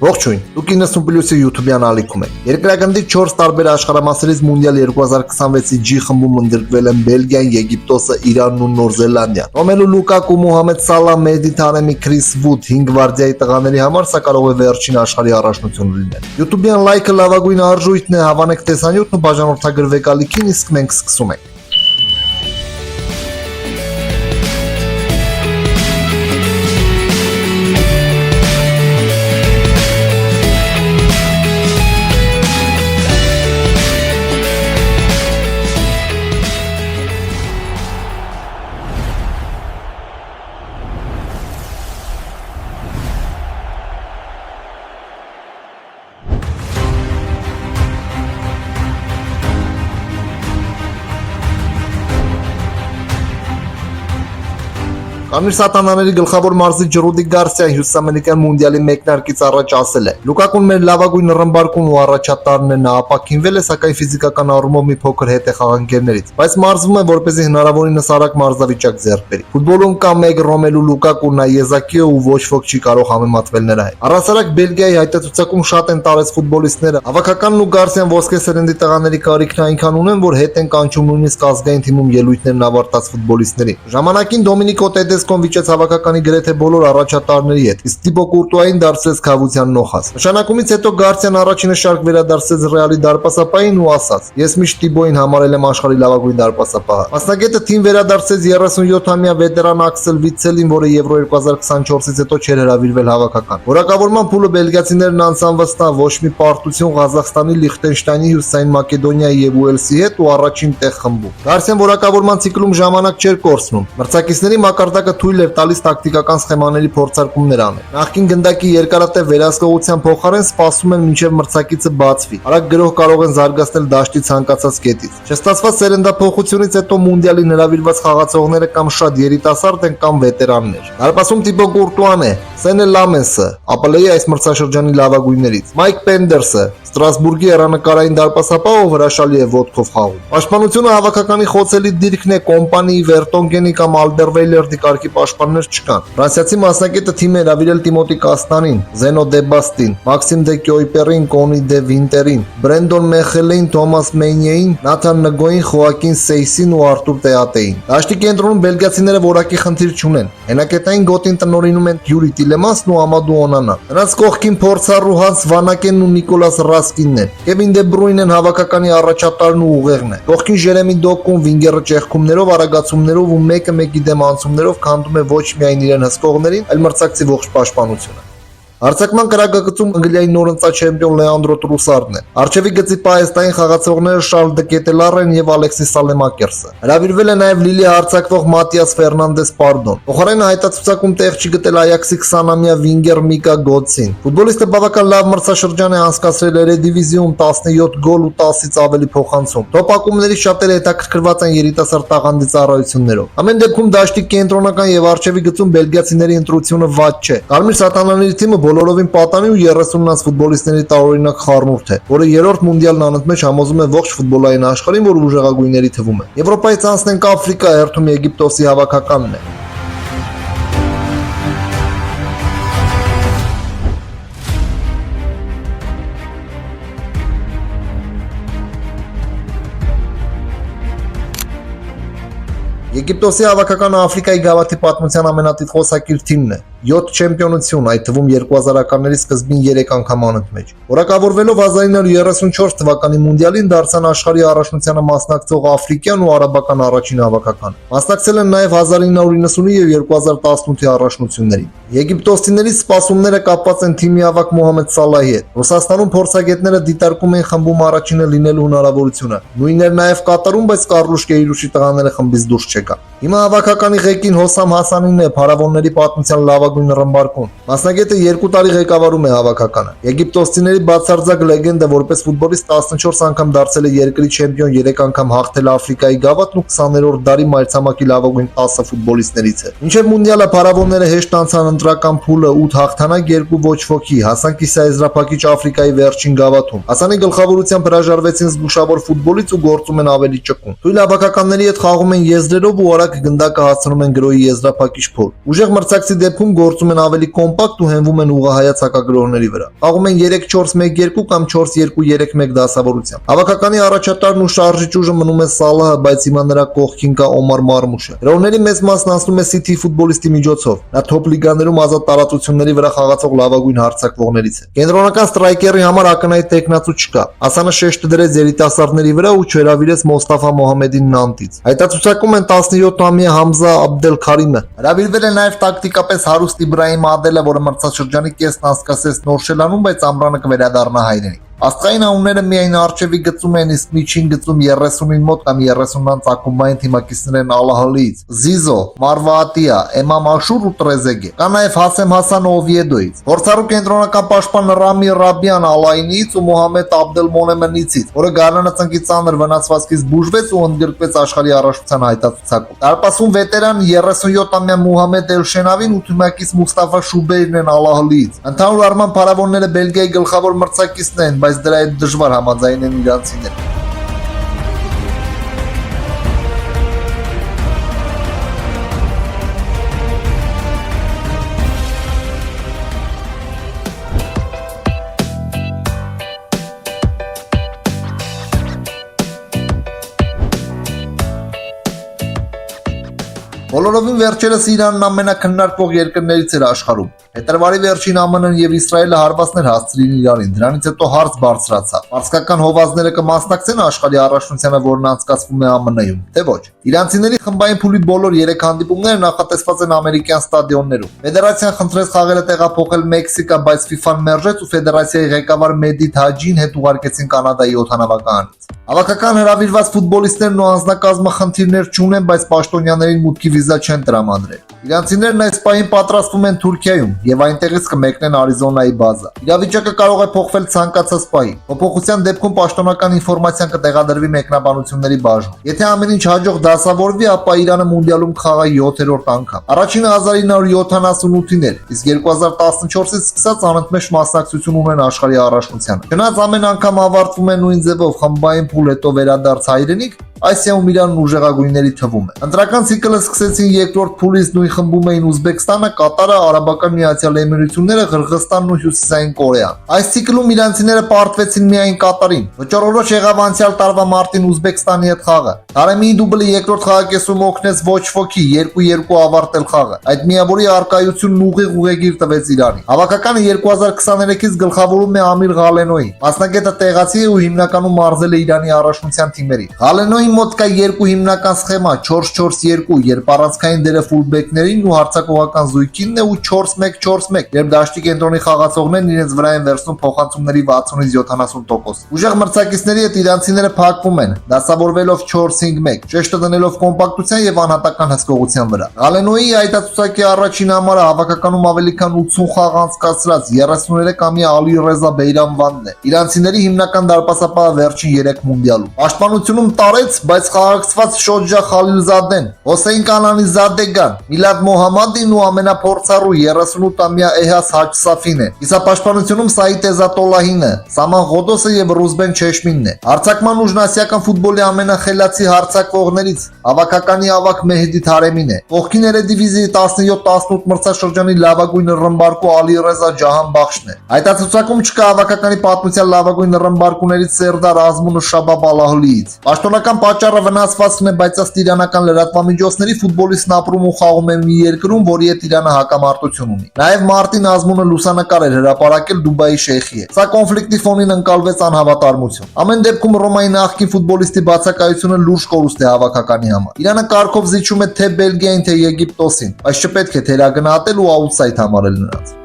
Ողջույն, դուք 90+ YouTube-յան ալիքում եք։ Երկրագնդի 4 տարբեր աշխարհամասերից Մունդիալ 2026-ի G խմբում ընդգրկվել են Բելգիան, Եգիպտոսը, Իրանն ու Նոր Զելանդիան։ Ռոմելու Լուկակու, Մոհամեդ Սալահ, Մեհդի Թարեմի, Քրիս Վուդ, 5 գվարդիայի տղաների համար սա կարող է վերջին աշխարհի առաջնությունը լինել։ YouTube-յան լայքը լավագույն արժույթն է, հավանեք տեսանյութն ու բաժանորդագրվեք ալիքին, իսկ մենք սկսում ենք։ Կարմիր սատանաների գլխավոր մարզիչ Ռուդի Գարսիան հյուսիսամերիկյան մունդիալի մեկնարկից առաջ ասել է. «Լուկակուն մեր լավագույն ռմբարկուն ու առաջատարն է, նա ապաքինվել է, սակայն ֆիզիկական առումով մի փոքր հետ է խաղանկերներից, բայց մարզվում է, որպեսզի հնարավորինս արագ մարզավիճակ ձեռք բերի։ Ֆուտբոլում կա մեկ Ռոմելու Լուկակու, նա եզակի է ու ոչ ոք չի կարող համեմատվել նրա հետ»։ Առհասարակ Բելգիայի հայտարարությունում շատ են տարեց ֆուտբոլիստները։ Հավաքականն ու Գարսիան ոսկե սերնդի տղաների կարիքն այնքան ունեն, որ հետ են կանչում նույնիսկ ազգային թիմում ելույթներն ավարտած ֆուտբոլիստներին։ Ժամանակին Դոմինիկո Տեդեսկոն վիճեց հավաքականի գրեթե բոլոր առաջատարների հետ, իսկ Տիբո Կուրտուային դարձրեց քավության նոխազ։ Նշանակումից հետո Գարսիան առաջինը շարք վերադարձեց Ռեալի դարպասապահին ու ասաց. «Ես միշտ Տիբոին համարել եմ աշխարհի լավագույն դարպասապահը»։ Մասնագետը թիմ վերադարձեց 37-ամյա վետերան Աքսել Վիցելին, որը Եվրո 2024-ից հետո չէր հրավիրվել հավաքական։ Որակավորման փուլը բելգիացիներն անցան վստահ, ոչ մի պարտություն Ղազախստանի, Լիխտենշտայնի, Հյուսիսային Մակեդոնիայի եւ Ուելսի հետ ու առաջին տեղ խմբում։ Գարսիան որակավորման ցիկլում ժամանակ չէր կորցնում։ Մրցակիցների մակարդակը թույլ էր տալիս տակտիկական սխեմաների փորձարկումներ անել։ Նախկին գնդակի երկարատև վերահսկողության փոխարեն սպասում են մինչև մրցակիցը բացվի։ Արագ գրող կարող են զարգացնել դաշտի ցանկացած կետից։ Չստացված սերնդափոխությունից հետո մունդիալին հրավիրված խաղացողները կամ շատ երիտասարդ են կամ վետերաններ։ Դարպասում Տիբո Կուրտուան է, Սենե Լամենսը, ԱՊԼ-ի այս մրցաշրջանի լավագույններից, Մայք Պենդերսը, Ստրասբուրգի հեռանկարային դարպասապահը հրաշալի է ոտքով խաղում։ Պաշտպանությունը հավաքականի խոցելի դիրքն է, Կոմպանիի, Վերտոնգենի կամ Ալդերվեյլերդի կարգի պաշտպաններ չկան։ Ֆրանսիացի մասնակետը թիմ է հրավիրել Տիմոտի Կաստանին, Զենո Դեբաստին, Մաքսիմ Դե Կյոյպերին, Կոնի Դե Վինտերին, Բրենդոն Մեխելին, Թոմաս Մեյնեին, Նաթան Նգոին, Խոակին Սեյսին ու Արտուր Տեատեին։ Դաշտի կենտրոնում բելգիացիները որակի խնդիր չունեն։ Հենակետային գոտին տնօրինում են Յուրի Տիլեմանսն ու Ամադու Օնանան։ Նրանց կողքին փորձառու Հանս Վանակենն ու Նիկոլաս Ռասկինն են։ Կևին Դե Բրույնեն հավաքականի առաջատարն ու ուղեղն է։ Կողքին Ժերեմի Դոկուն, վինգերը ճեղքումներով, արագացումներով ու մեկը մեկի դեմ անցումներով քանդում է ոչ միայն իրեն հսկողներին, այլ մրցակցի ողջ պաշտպանությունը։ Հարձակման կրակագծում Անգլիայի նորընծա չեմպիոն Լեանդրո Տրուսարդն է։ Արջևի գծի պահեստային խաղացողները Շարլ Դե Կետելարեն եւ Ալեքսիս Սալեմակերսը։ Հրավիրվել է նաեւ Լիլի հարձակվող Մատիաս Ֆերնանդես Պարդոն։ Փոխարենը հայտարարությունում տեղ չի գտել Այաքսի 20-ամյա վինգեր Միկա Գոդսին։ Ֆուտբոլիստը բավական լավ մրցաշրջան է անցկացրել Էրեդիվիզիոնում 17 գոլ ու 10-ից ավելի փոխանցում։ Տոպակումների շատերը հետաքրքրված են երիտասարդ տաղանդի ծառայություններով։ Ամեն դեպքում դաշտի կենտրոնական եւ արջևի գծում բելգիացիների ընտրությունը վատ չէ։ Կարմիր սատանաների թիմը բոլորովին պատանի ու 30-նոց ֆուտբոլիստների տարօրինակ խառնուրդ է, որը երրորդ մունդիալն անընդմեջ համոզում է ողջ ֆուտբոլային աշխարհին, որ ուժեղագույնների թվում է։ Եվրոպայից անցնենք Աֆրիկա, հերթում Եգիպտոսի հավաքականն է։ Եգիպտոսի հավաքականը Աֆրիկայի գավաթի պատմության ամենատիպ խոսակիր թիմն է։ 7 չեմպիոնություն, այդ թվում 2000-ականների սկզբին 3 անգամ անընդմեջ։ Որակավորվելով 1934 թվականի մունդիալին դարձան աշխարհի առաջնությանը մասնակցող աֆրիկյան ու արաբական առաջին հավաքականը։ Մասնակցել են նաև 1990-ի եւ 2018-ի առաջնություններին։ Եգիպտոսիների սպասումները կապված են թիմի ավակ Մոհամեդ Սալահի հետ։ Ռուսաստանում փորձագետները դիտարկում են խմբում առաջինը լինելու հնարավորությունը։ Նույնն էր նաև Կատարում, բայց Կարլուշ Կեյրուշի տղաները խմբից դուրս չեկան։ Հիմա հավաքականի ղեկին Հոսամ Հասանինն է, փարավոնների պատմության լավագույն ռմբարկուն։ Մասնագետը 2 տարի ղեկավարում է հավաքականը։ Եգիպտոսիների բացարձակ լեգենդը որպես ֆուտբոլիստ 14 անգամ դարձել է երկրի չեմպիոն, 3 անգամ հաղթել Աֆրիկայի գավաթն ու 20-րդ դարի մայրցամաքի լավագույն 10 ֆուտբոլիստներից է։ Մինչև մունդիալը փարավոնները հեշտ անցան ընտրական փուլը 8 հաղթանակ, 2 ոչ ոքի, հասան կիսաեզրափակիչ Աֆրիկայի վերջին գավաթում։ Հասանի գլխավորությամբ հրաժարվեցին զգուշավոր ֆուտբոլից ու գործում են ավելի ճկուն։ Թույլ հավաքականների հետ խաղում են եզրերով ու արագ գնդակը հասցնում են գրոյի եզրափակիչ փոլ։ Ուժեղ մրցակցի դեպքում գործում են ավելի կոմպակտ ու հենվում են ուղղահայաց հակագրողների վրա։ Խաղում են 3-4-1-2 կամ 4-2-3-1 դասավորությամբ։ Հավաքականի առաջատարն ու շարժիչ ուժը մնում է Սալահը, բայց հիմա նրա կողքին կա Օմար Մարմուշը։ Հրոների մեծ մասն անցնում է City ֆուտբոլիստի միջոցով։ Նա թոփ լիգաներում ազատ տարածությունների վրա խաղացող լավագույն հարձակվողներից է։ Կենտրոնական ստրայկերի համար ակնհայտ տեխնացու չկա։ Ասանը շեշտը դրեց երիտասարդների վրա ու չհրավիրեց Մոստաֆա Մոհամեդին Նանտից։ Հայտարարությունում են 17-ամյա Համզա Աբդելքարիմը։ Հրավիրվել է նաև տակտիկապես հարուստ Իբրահիմ Ադելը, որը մրցաշրջանի կեսն անցկացրեց Նոր Շելանում, բայց ամռանը կվերադառնա հայրենիք։ Աստղային անունները միայն արջևի գծում են, իսկ միջին գծում 30-ին մոտ կամ 30-ան ծագումային թիմակիցներ են Ալահալիից, Զիզո, Մարվատիա, Էմամ Աշուր ու Տրեզեգե։ Կա նաև Հասեմ Հասան Օվիեդոից, փորձառու կենտրոնական պաշտպան Ռամի Ռաբյան Ալայնից ու Մոհամեդ Աբդելմոնեմենիցից, որը գարնանը ծնկի ծանր վնասվածքից բուժվեց ու ընդգրկվեց աշխարհի առաջնության հայտարարությունում։ Դարպասում վետերան 37-ամյա Մուհամեդ Էլշենավին ու թիմակից Մուստաֆա Շուբեյրն են Ալահալիից։ Ընդհանուր առմամբ փարավոնները Բելգիայի գլխավոր մրցակիցն են, բայց դրա հետ դժվար համաձայն են իրանցիները։ Բոլորովին վերջերս Իրանն ամենակննարկվող երկրներից էր աշխարհում։ Փետրվարի վերջին ԱՄՆ-ն եւ Իսրայելը հարվածներ հասցրին Իրանին, դրանից հետո հարց բարձրացավ։ Պարսկական հովազները կմասնակցեն աշխարհի առաջնությանը, որն անցկացվում է ԱՄՆ-ում, թե ոչ։ Իրանցիների խմբային փուլի բոլոր 3 հանդիպումները նախատեսված են ամերիկյան ստադիոններում։ Ֆեդերացիան խնդրեց խաղերը տեղափոխել Մեքսիկա, բայց FIFA-ն մերժեց ու ֆեդերացիայի ղեկավար Մեդի Թաջին հետ ուղարկեցին Կանադայի օդանավականից։ Հավաքական հրավիրված ֆուտբոլիստներն ու անձնակազմը խնդիրներ չունեն, բայց պաշտոնյաներին մուտքի վիզա չեն տրամադրել։ Իրանցիներն այս պահին պատրաստվում են Թուրքիայում եւ այնտեղից կմեկնեն Արիզոնայի բազա։ Իրավիճակը կարող է փոխվել ցանկացած պահի։ Փոփոխության դեպքում պաշտոնական ինֆորմացիան կտեղադրվի մեկնաբանությունների բաժնում։ Եթե ամեն ինչ հաջող դասավորվի, ապա Իրանը մունդիալում կխաղա 7-րդ անգամ։ Առաջինը 1978-ին էր, իսկ 2014-ից սկսած անընդմեջ մասնակցություն ունեն աշխարհի առաջնությանը։ Չնայած ամեն անգամ ավարտվում է նույն ձևով խմբային փուլ, հետո վերադարձ հայրենիք, Ասիայում Իրանն ուժեղագույնների թվում է։ Ընտրական ցիկլը սկսեցին երկրորդ փուլից, նույն խմբում էին Ուզբեկստանը, Կատարը, Արաբական Միացյալ Էմիրությունները, Ղրղստանն ու Հյուսիսային Կորեան։ Այս ցիկլում իրանցիները պարտվեցին միայն Կատարին։ Վճռորոշ եղավ անցյալ տարվա մարտին Ուզբեկստանի հետ խաղը։ Տարեմի դուբլը երկրորդ խաղակեսում օգնեց ոչ ոքի 2-2 ավարտել խաղը։ Այդ միավորի արկայությունն ուղիղ ուղեգիր տվեց Իրանին։ Հավաքականը 2023-ից գլխավորում է Ամիր Ղալենոյի։ Մասնագետը տեղացի է ու հիմնականում մարզել է Իրանի առաջնության թիմերի։ Ղալենոյի մոտ կա երկու հիմնական սխեմա 4-4-2, երբ առանցքային դերը ֆուլբեկներին ու հարձակողական զույգինն է, ու 4-1-4-1, երբ դաշտի կենտրոնի խաղացողներն իրենց վրա են վերցնում փոխանցումների 60-ից 70%։ Ուժեղ մրցակիցների հետ իրանցիները փակվում են, դասավորվելով 4-5-1, շեշտը դնելով կոմպակտության եւ անհատական հսկողության վրա։ Ղալենոյի այտացուցակի առաջին համարը հավաքականում ավելի քան 80 խաղ անցկացրած 33-ամյա Ալի Ռեզա Բեյրամվանն է։ Իրանցիների հիմնական դարպասապահը վերջին 3 մունդիալում։ Պաշտպանությունում տարեց, բայց խաղաղեցված Շոջա Խալիլզադեն, Հոսեյն Կանանիզադեգան, Միլադ Մոհամադին ու ամենափորձառու 38-ամյա Էհաս Հաջսաֆին է։ Իսապաշտպանությունում Սաիդ Էզատոլլահինը, Սաման Ղոդոսը եւ Ռուզբեն Չեշմինն է։ Հարձակման ուժն ասիական ֆուտբոլի ամենախելացի հարձակվողներից հավաքականի ավակ Մեհդի Թարեմին է։ Կողքին Էրեդիվիզիայի 17-18 մրցաշրջանի լավագույն ռմբարկու Ալի Ռեզա Ջահանբախշն է։ Հայտարարությունում չկա հավաքականի պատմության լավագույն ռմբարկուներից Սերդար Ազմուն ու Շաբաբ Ալահլիից։ Պաշտոնական պատճառը վնասվածքն է, բայց ըստ իրանական լրատվամիջոցների ֆուտբոլիստն ապրում ու խաղում է մի երկրում, որի հետ Իրանը հակամարտություն ունի։ Նաև մարտին Ազմունը լուսանկար էր հրապարակել Դուբայի շեյխի հետ։ Սա կոնֆլիկտի ֆոնին ընկալվեց անհավատարմություն։ Ամեն դեպքում Ռոմայի նախկին ֆուտբոլիստի բացակայությունը լուրջ կորուստ է հավաքականի համար։ Իրանը կարգով զիջում է թե Բելգիային, թե Եգիպտոսին, բայց չպետք է թերագնահատել ու աուտսայդ համարել նրանց։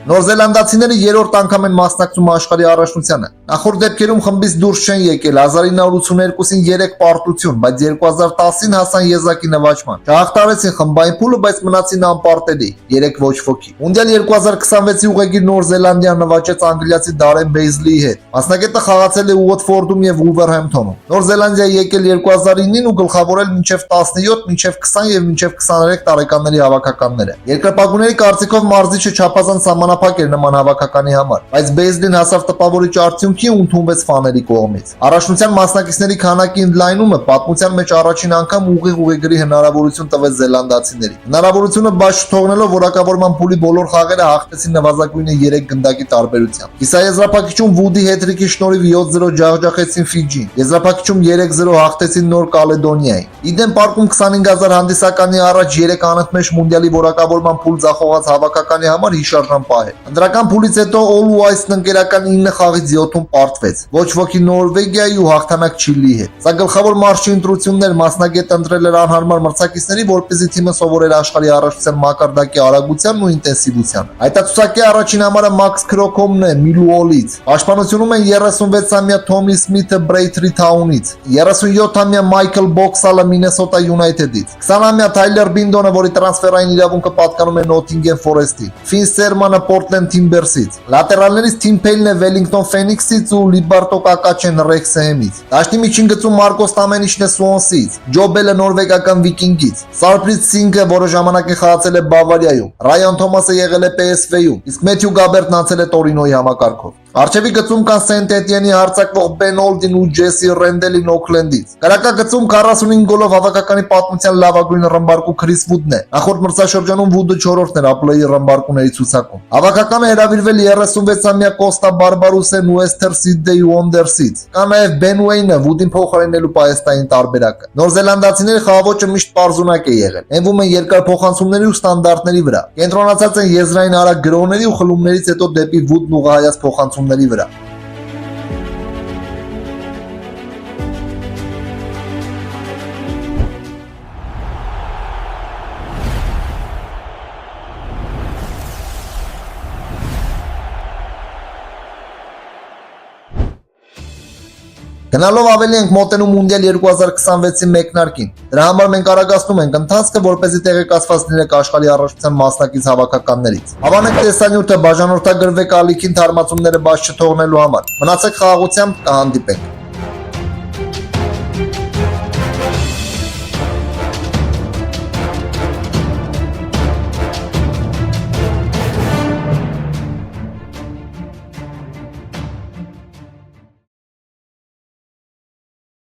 Նորզելանդացիները երրորդ անգամ են մասնակցում աշխարհի առաջնությանը։ Նախորդ դեպքերում խմբից դուրս չեն եկել 1982-ին 3 պարտություն, բայց 2010-ին հասան եզակի նվաճման։ Չհաղթարեցին խմբային փուլը, բայց մնացին անպարտելի 3 ոչ ոքի։ Մունդիալ 2026-ի ուղեգիր Նոր Զելանդիան նվաճեց անգլիացի Դարեն Բեյզլիի հետ։ Մասնագետը խաղացել է Ուոթֆորդում եւ Վուլվերհեմփթոնում։ Նոր Զելանդիայի եկել 2009-ին ու գլխավորել մինչև 17, մինչև 20 եւ մինչև 23 տարեկանների հավաքականները։ Երկրպագուների կարծիքով մարզիչը չափազանց շրջափակ էր նման հավաքականի համար, բայց Բեյզլին հասավ տպավորիչ արդյունքի ու ընդունվեց ֆաների կողմից։ Առաջնության մասնակիցների քանակի ընդլայնումը պատմության մեջ առաջին անգամ ուղիղ ուղեգրի հնարավորություն տվեց զելանդացիներին։ Հնարավորությունը բաց չթողնելով որակավորման փուլի բոլոր խաղերը հաղթեցին նվազագույնը 3 գնդակի տարբերությամբ։ Իսկ եզրափակիչում Վուդի հետրիկի շնորհիվ 7-0 ջախջախեցին Ֆիջին, եզրափակիչում 3-0 հաղթեցին Նոր Կալեդոնիային։ Իդեմ պարկում 25000 հանդիսականի առաջ 3 անընդմեջ մունդիալի որակավորման փուլ ձախողած հավաքականի համար հիշարժան պահ է։ Ընդրական փուլից հետո All Whites-ն ընկերական 9 խաղից 7-ում պարտվեց։ Ոչ ոքի Նորվեգիայի ու հաղթանակ Չիլիի հետ։ Սա գլխավոր մարզչի ընտրություններ մասնագետ ընտրել էր անհարմար մրցակիցների, որպեսզի թիմը սովորեր աշխարհի առաջության մակարդակի արագությանն ու ինտենսիվությանը։ Հայտարարությունի առաջին համարը Մաքս Քրոքոմն է Միլուոլից։ Պաշտպանությունում են 36-ամյա Թոմի Սմիթը Բրեյթրի Թաունից, 37-ամյա Մայքլ Բոքսալը Մինեսոտա Յունայթեդից, 20-ամյա Թայլեր Բինդոնը, որի տրանսֆերային իրավունքը պատկանում է Նոթինգեմ Ֆորեստի, Ֆին Սերմանը Պորտլենդ Թիմբերսից, լատերալներից Թիմ Փեյլն է Վելինգտոն Ֆենիքսից ու Լիբարտո Կակաչեն Ռեքսհեմից, դաշտի միջին գծում Մարկոս Տամենիչն է Սուոնսից, Ջո Բելը նորվեգական Վիկինգից, Սարպրիտ Սինգը, որը ժամանակին խաղացել է Բավարիայում, Ռայան Թոմասը եղել է PSV-ում, իսկ Մեթյու Գաբերտն անցել է Տորինոյի համակարգով։ Արջևի գծում կան Սենտ Էտիենի հարձակվող Բեն Օլդին ու Ջեսի Ռենդելին Օքլենդից։ Կարակագծում 45 գոլով հավաքականի պատմության լավագույն ռմբարկու Քրիս Վուդն է։ Նախորդ մրցաշրջանում Վուդը 4-րդն էր ԱՊԼ-ի ռմբարկուների ցուցակում։ Հավաքականը հրավիրվել 36-ամյա Կոստա Բարբարուսեն Ուեսթեր Սիդնեյ Ուոնդերսից։ Կա նաև Բեն Ուեյնը, Վուդին փոխարինելու պահեստային տարբերակը։ Նորզելանդացիների խաղաոճը միշտ պարզունակ է եղել։ Հենվում են երկար փոխանցումների ու ստանդարտների վրա։ Կենտրոնացած են եզրային արագ գրոհների ու խլումներից հետո դեպի Վուդն ուղղահայաց փոխանցումների վրա։ Գնալով ավելի ենք մոտենում Մունդիալ 2026-ի մեկնարկին։ Դրա համար մենք արագացնում ենք ընթացքը, որպեսզի տեղեկացված լինեք աշխարհի առաջության մասնակից հավաքականներից։ Հավանեք տեսանյութը, բաժանորդագրվեք ալիքին թարմացումները բաց չթողնելու համար։ Մնացեք խաղաղությամբ, կհանդիպենք։